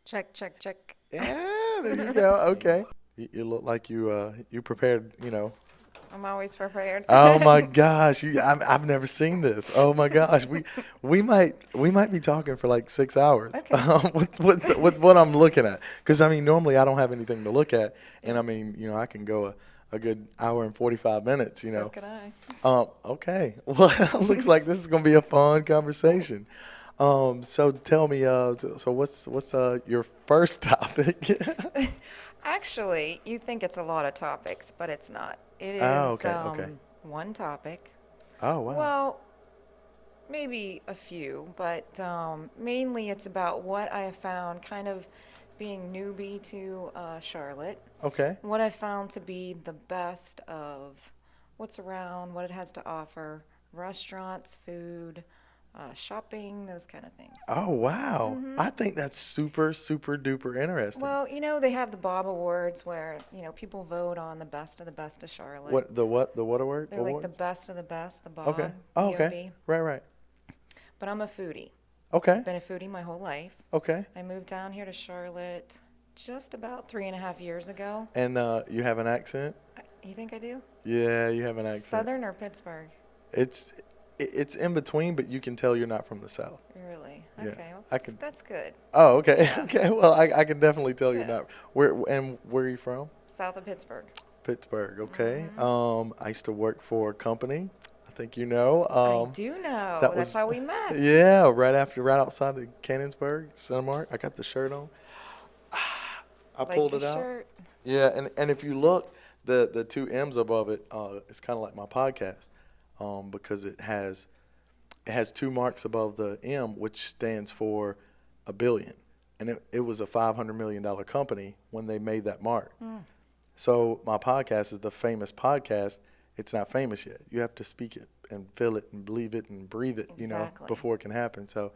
Check, check, check. Yeah, there you go. Okay. You look like you prepared. I'm always prepared. Oh my gosh, I've never seen this. Oh my gosh, we might be talking for like 6 hours Okay. with what I'm looking at. Because I mean, normally I don't have anything to look at, and Yeah. I mean, I can go a good hour and 45 minutes. So could I. Okay. Well, looks like this is gonna be a fun conversation. So tell me, so what's your first topic? Actually, you think it's a lot of topics, but it's not. It Oh, is okay, okay. one topic. Oh, wow. Well, maybe a few, but mainly it's about what I have found kind of being newbie to Charlotte, Okay. what I found to be the best of what's around, what it has to offer, restaurants, food, shopping, those kind of things. Oh, wow. hmm I think that's super, super duper interesting. Well, they have the Bob Awards where, people vote on the best of Charlotte. What award? They're like the Awards? best of the best, the Okay. Bob, Oh, okay. B-O-B. Right, right. But I'm a foodie. Okay. Been a foodie my whole life. Okay. I moved down here to Charlotte just about 3.5 years ago. And you have an accent? You think I do? Yeah, you have an accent. Southern or Pittsburgh? It's it's in between, but you can tell you're not from the South. Really? Yeah. Okay, well, I that's, can. that's good. Oh, okay. Yeah. Okay. Well, I can definitely tell you're Yeah. not. Where are you from? South of Pittsburgh. Pittsburgh. Okay. hmm I used to work for a company. I think you know. I do know. That That's was how we met. yeah, right outside of Cannonsburg, Cinemark. I got the shirt on. I Like pulled the it out. shirt. Yeah, and if you look, the two M's above it, it's kind of like my podcast, because it has two marks above the M, which stands for a billion, and it was a $500 million company when they made that mark. Mm. So my podcast is the famous podcast. It's not famous yet. You have to speak it and feel it and believe it and breathe it, Exactly. before it can happen. So,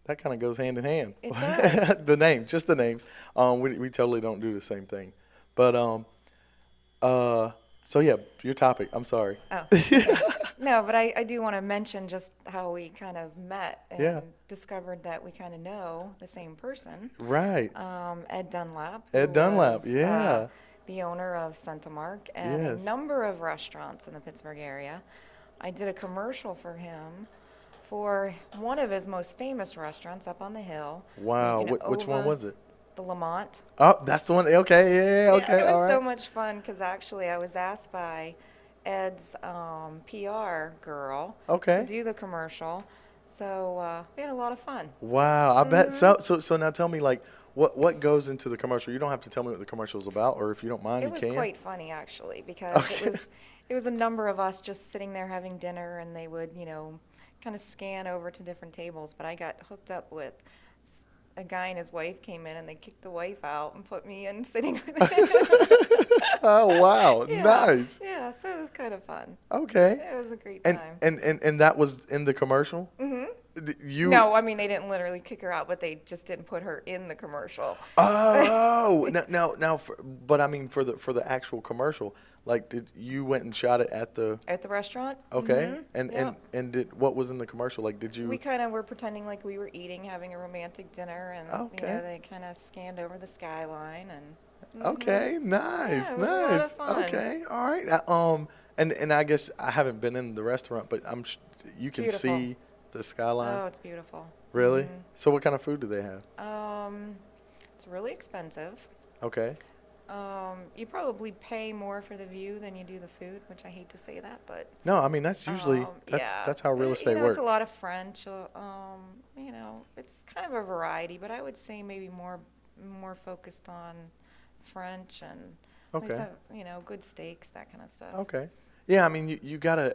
that kind of goes hand in hand. It does. The name, just the names. We totally don't do the same thing. But so yeah, your topic. I'm sorry. Oh, okay. No, but I do want to mention just how we kind of met and Yeah. discovered that we kind of know the same person. Right. Ed Dunlap, who Ed Dunlap. was Yeah. the owner of Centimark and a Yes. number of restaurants in the Pittsburgh area. I did a commercial for him for one of his most famous restaurants up on the hill. Wow. You can Which one over was it? the Lamont. Oh, that's the one. Okay. Yeah. Yeah, Okay. it All was so right. much fun because actually I was asked by Ed's PR girl to Okay. do the commercial. So we had a lot of fun. Wow. I bet hmm so. So now tell me, like, what goes into the commercial? You don't have to tell me what the commercial is about, or if you don't mind, It you was can. quite funny actually because it Okay. was it was a number of us just sitting there having dinner and they would, kind of scan over to different tables, but I got hooked up with a guy and his wife came in and they kicked the wife out and put me in sitting with him. Oh wow. Yeah. Nice. Yeah, so it was kind of fun. Okay. It was a great And time. and that was in the commercial. hmm You. No, I mean they didn't literally kick her out, but they just didn't put her in the commercial. Oh, now, but I mean for the actual commercial, like, did you went and shot it at the At the restaurant? okay, and Yeah. did what was in the commercial? Like, did We you? kind of were pretending like we were eating, having a romantic dinner, and Okay, they kind of scanned over the skyline, and okay, nice, yeah, it was a lot of nice. fun. Okay, all right. And I guess I haven't been in the restaurant, but you It's can beautiful. see the skyline. Oh, it's beautiful. Really? So what kind of food do they have? It's really expensive. Okay. You probably pay more for the view than you do the food, which I hate to say that, but No, I mean that's usually yeah, that's how real estate It's works. a lot of French. It's kind of a variety, but I would say maybe more focused on French and like Okay. some, good steaks, that kind of stuff. Okay. Yeah, I mean you gotta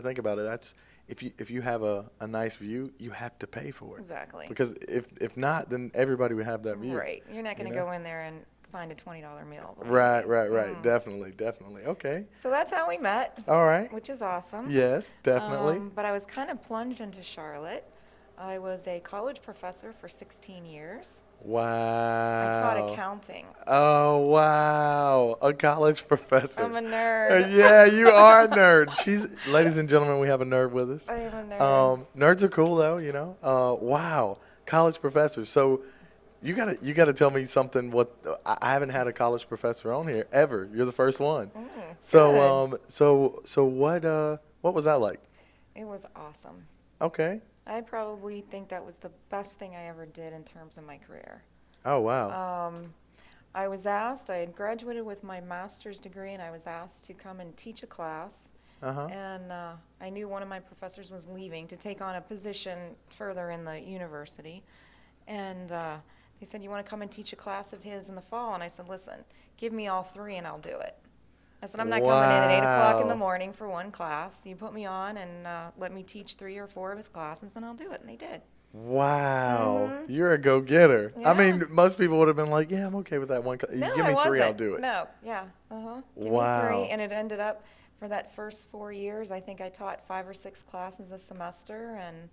think about it. That's if you have a nice view, you have to pay for it. Exactly. Because if not, then everybody would have that view. Right. You're not going to know? go in there and find a $20 meal. believe Right, me. right. Definitely, definitely. Okay. So that's how we met, All right. which is awesome. Yes, definitely. But I was kind of plunged into Charlotte. I was a college professor for 16 years. I taught Wow. accounting. Oh wow, a college professor. I'm a nerd. Yeah, you are a nerd. Ladies and gentlemen, we have a nerd with us. I am a nerd. Nerds are cool though, you know. Wow, college professor. So You gotta tell me something. What I haven't had a college professor on here ever. You're the first one. So Good. so what was that like? It was awesome. Okay. I probably think that was the best thing I ever did in terms of my career. Oh wow. I was asked, I had graduated with my master's degree, and I was asked to come and teach a class. Uh huh. And I knew one of my professors was leaving to take on a position further in the university. And they said, "You want to come and teach a class of his in the fall?" And I said, "Listen, give me all three and I'll do it." I said, "I'm not coming in at 8 o'clock in the Wow. morning for one class. You put me on and let me teach 3 or 4 of his classes, and I'll do it." And they did. Wow. Hmm. You're a go getter. I Yeah. mean, most people would have been like, yeah, I'm okay with that one. You No, give I me three, I'll wasn't. do it. No, yeah, Give me three, Wow. and it ended up for that first 4 years. I think I taught 5 or 6 classes a semester, and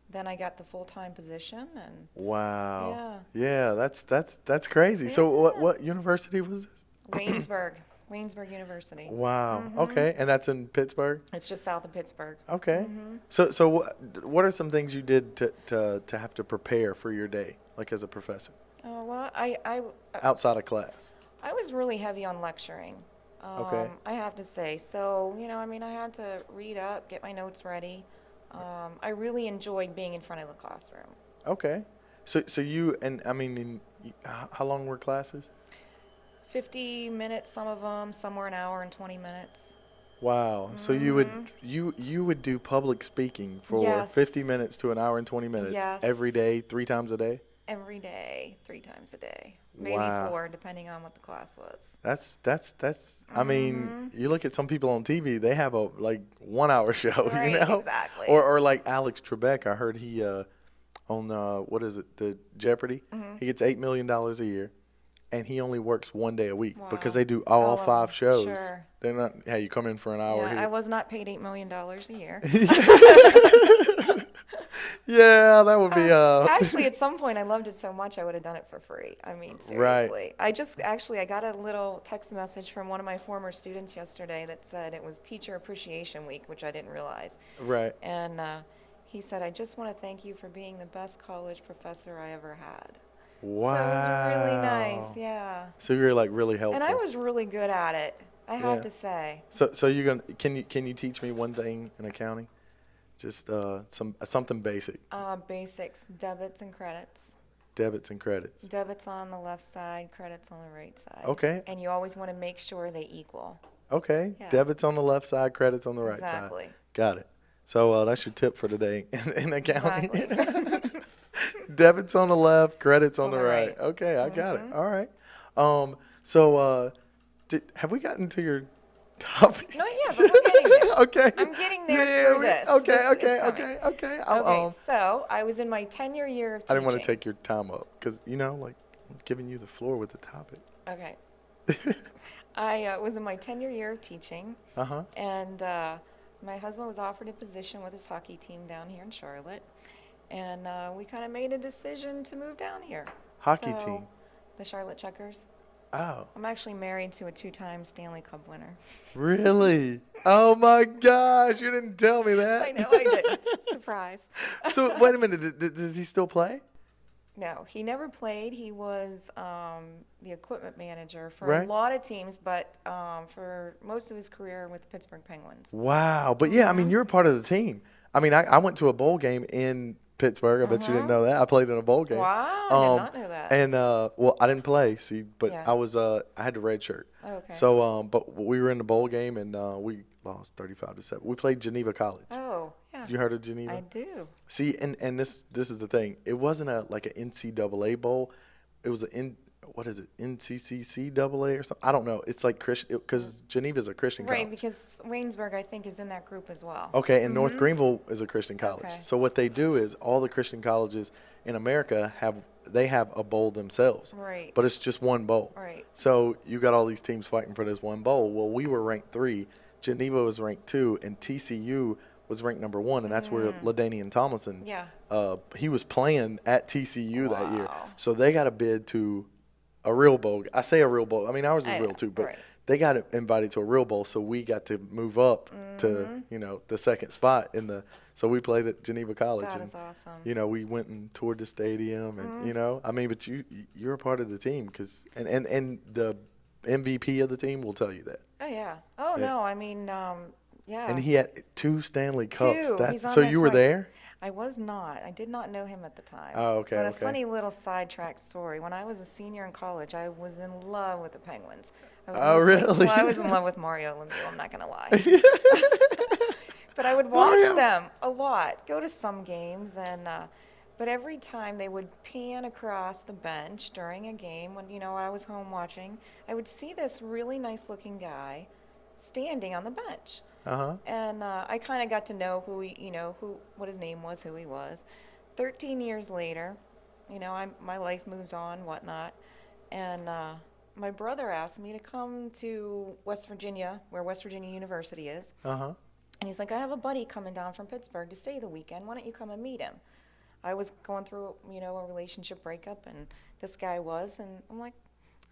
then I got the full-time position, and Wow. yeah, Yeah, that's crazy. So yeah. what university was this? Waynesburg University. Wow. Hmm. Okay. And that's in Pittsburgh? It's just south of Pittsburgh. Okay. Hmm. So what are some things you did to have to prepare for your day, like as a professor, Oh, well, outside of class? I was really heavy on lecturing. Okay. I have to say. So, I mean, I had to read up, get my notes ready. I really enjoyed being in front of the classroom. Okay. So you and I mean, how long were classes? 50 minutes, some of them, some were an hour and 20 minutes. Wow. So Hmm. you would do public speaking for 50 Yes, minutes to an hour and 20 minutes every yes, day, 3 times a day? every day, 3 times a day, maybe Wow. 4, depending on what the class was. That's I mean, Hmm. you look at some people on TV, they have a like 1 hour show, you Right, know? exactly. Or like Alex Trebek, I heard he on what is it, the Jeopardy? Hmm. He gets $8 million a year and he only works 1 day a week because Wow. they do all All of five them, shows. sure. They're not, hey, you come in for an hour Yeah, I here. was not paid $8 million a year. Yeah, that would be Actually, at some point, I loved it so much I would have done it for free. I mean, right, seriously. I got a little text message from one of my former students yesterday that said it was Teacher Appreciation Week, which I didn't realize. right. And he said, "I just want to thank you for being the best college professor I ever had." So it was really nice, Wow. yeah. So you're like really And I helpful. was really good at it, I have Yeah. to say. So you're gonna can you teach me one thing in accounting? Just something basic. Basics, debits and credits. Debits and credits. Debits on the left side, credits on the right side. Okay. And you always want to make sure they equal. Okay. Yeah, Debits on the left side, credits on the right side. exactly. Got it. So that's your tip for today in accounting. Exactly. Debits on the left, credits It's on on the the right. right. Okay, I got it. Hmm. All right. So have we gotten to your topic? Not yet, but we're getting there. Okay. I'm getting there Yeah, through this. okay, It's okay, coming. okay, okay. Okay, so I was in my tenure year of I teaching. didn't want to take your time up because like I'm giving you the floor with the topic. Okay. I was in my tenure year of teaching, Uh-huh. and my husband was offered a position with his hockey team down here in Charlotte, and we kind of made a decision to move down here. Hockey So, team. the Charlotte Checkers. Oh, I'm actually married to a 2-time Stanley Cup winner. really? Oh my gosh, you didn't tell me that. I know I didn't. Surprise. So wait a minute, does he still play? No, he never played. He was the equipment manager for a Right. lot of teams, but for most of his career with the Pittsburgh Penguins. Wow. But yeah, I mean, you're a part of the team. I mean, I went to a bowl game in Pittsburgh. I bet you didn't know that. I played in a bowl game. Wow, I did not know that. And well, I didn't play, see, but Yeah. I had the red shirt. Oh, okay. So but we were in the bowl game and we lost 35-7. We played Geneva College. Oh, yeah. You heard of Geneva? I do. See, and this is the thing. It wasn't like an NCAA bowl. It was what is it? NCCCAA or something? I don't know. It's like Christian because Geneva's a Christian Right, college. because Waynesburg, I think, is in that group as well. Okay, and North Greenville is a Christian college. Okay. So what they do is all the Christian colleges in America have a bowl themselves. Right. But it's just one bowl. Right. So you got all these teams fighting for this one bowl. Well, we were ranked 3, Geneva was ranked 2, and TCU was ranked number 1, and that's where LaDainian Tomlinson. Yeah. He was playing at TCU that year. Wow. So they got a bid to a real bowl. I say a real bowl. I mean, ours is I real know, too, but right. they got invited to a real bowl, so we got to move up to, the second spot so we played at Geneva College. That and, is awesome. we went and toured the stadium and, I mean, but you're a part of the team and the MVP of the team will tell you that. Oh, yeah. Oh, Yeah. no, I mean, yeah. And he had 2 Stanley Cups. Two. He's on So there you were twice. there? I was not. I did not know him at the time. Oh, okay, But a okay. funny little sidetrack story. When I was a senior in college, I was in love with the Penguins. I was Oh, mostly- really? Well, I was in love with Mario Lemieux, I'm not going to lie. But I would watch Mario. them a lot, go to some games, but every time they would pan across the bench during a game when, I was home watching, I would see this really nice looking guy standing on the bench. Uh-huh. And I kind of got to know what his name was, who he was. 13 years later, my life moves on, whatnot. And my brother asked me to come to West Virginia, where West Virginia University is. Uh-huh. And he's like, I have a buddy coming down from Pittsburgh to stay the weekend. Why don't you come and meet him? I was going through, a relationship breakup, and this guy was. And I'm like,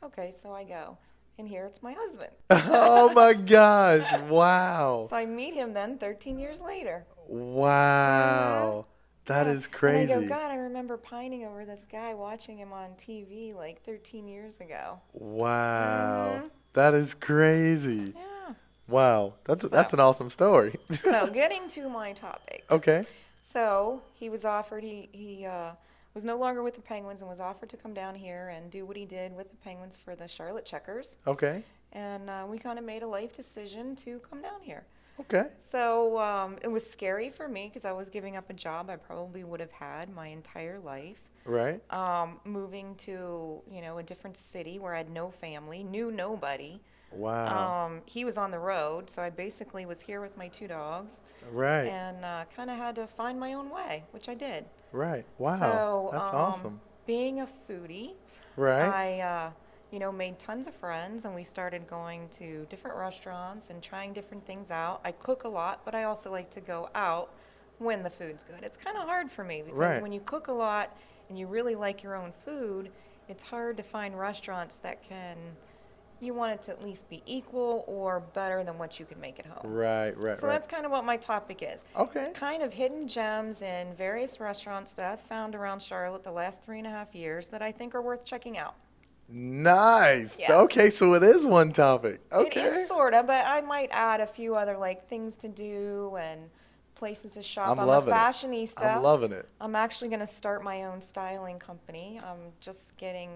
okay, so I go. And here it's my husband. Oh, my gosh. Wow. So I meet him then 13 years later. Wow. That Yeah. is crazy. And I go, God, I remember pining over this guy, watching him on TV like 13 years ago. Wow. That is crazy. Yeah. Wow. That's an awesome story. So getting to my topic. Okay. So he was offered, he was no longer with the Penguins and was offered to come down here and do what he did with the Penguins for the Charlotte Checkers. Okay. And we kind of made a life decision to come down here. Okay. So it was scary for me because I was giving up a job I probably would have had my entire life. Right. Moving to, a different city where I had no family, knew nobody. Wow. He was on the road, so I basically was here with my 2 dogs. Right. And kind of had to find my own way, which I did. Right. Wow. So, That's awesome. Being a foodie, Right. I, made tons of friends, and we started going to different restaurants and trying different things out. I cook a lot, but I also like to go out when the food's good. It's kind of hard for me because Right. when you cook a lot and you really like your own food, it's hard to find restaurants that you want it to at least be equal or better than what you can make at home. Right. Right. So right. that's kind of what my topic is. Okay. Kind of hidden gems in various restaurants that I've found around Charlotte the last 3.5 years that I think are worth checking out. Nice. Yes. Okay, so it is one topic. Okay. It is sort of, but I might add a few other things to do and places to shop. I'm I'm loving a it. fashionista. I'm loving it. I'm actually going to start my own styling company. I'm just getting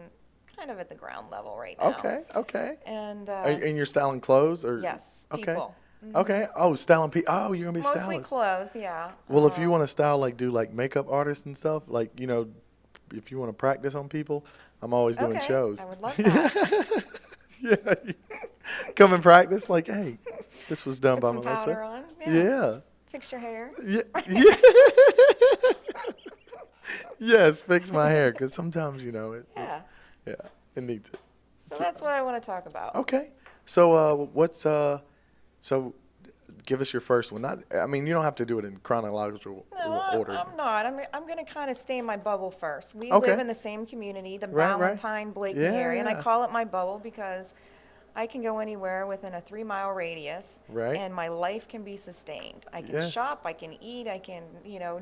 kind of at the ground level right now. Okay. Okay. And And you're styling clothes or? yes, Okay. people. Okay. Oh, styling people. Oh, you're gonna be Mostly styling. clothes, yeah. Well, if you want to style do makeup artists and stuff, if you want to practice on people, I'm always doing Okay, shows. I would love that. Yeah. Come and practice. Hey, this was done Put by some powder Melissa. on. Yeah. Fix your hair. Yeah. Yeah. Yes, fix my hair because sometimes Yeah. it needs it. So that's what I want to talk about. Okay. So so give us your first one. You don't have to do it in chronological No, order. I'm not. I'm going to kind of stay in my bubble first. We Okay. live in the same community, the Right, right. Ballantine, Blakeney Yeah, area, and I yeah. call it my bubble because I can go anywhere within a 3-mile radius, Right. and my life can be sustained. I can Yes. shop, I can eat, I can,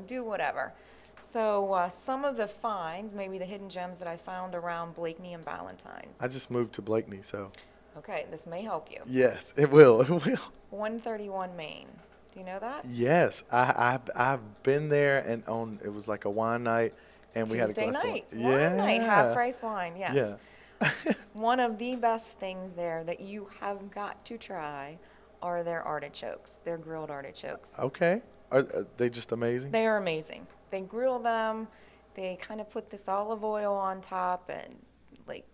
do whatever. So some of the finds, maybe the hidden gems that I found around Blakeney and Ballantine. I just moved to Blakeney, so Okay, this may help you. yes, it will. It will. 131 Main. Do you know that? Yes, I've been there and it was like a wine night, and we had a Tuesday glass night. of wine. Wine night, half price wine, yes. Yeah. One of the best things there that you have got to try are their artichokes, their grilled artichokes. Okay. Are they just amazing? They are amazing. They grill them, they kind of put this olive oil on top and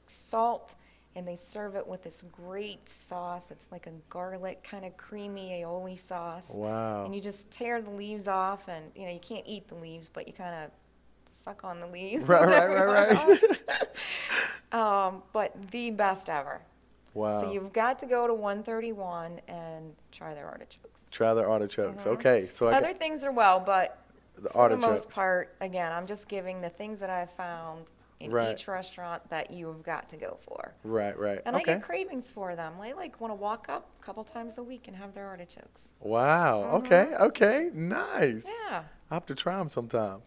salt, and they serve it with this great sauce. It's like a garlic kind of creamy aioli sauce. Wow. And you just tear the leaves off, and you can't eat the leaves, but you kind of suck on the leaves. Right. But the best ever. Wow. So you've got to go to 131 and try their artichokes. Try their artichokes. Okay, so I Other things are well, but got the for the most artichokes. part, again, I'm just giving the things that I've found in Right. each restaurant that you've got to go for. Right, right. And I Okay. get cravings for them. I like want to walk up a couple times a week and have their artichokes. Wow. Mhm. Okay. Okay. Nice. Yeah. I have to try them sometime.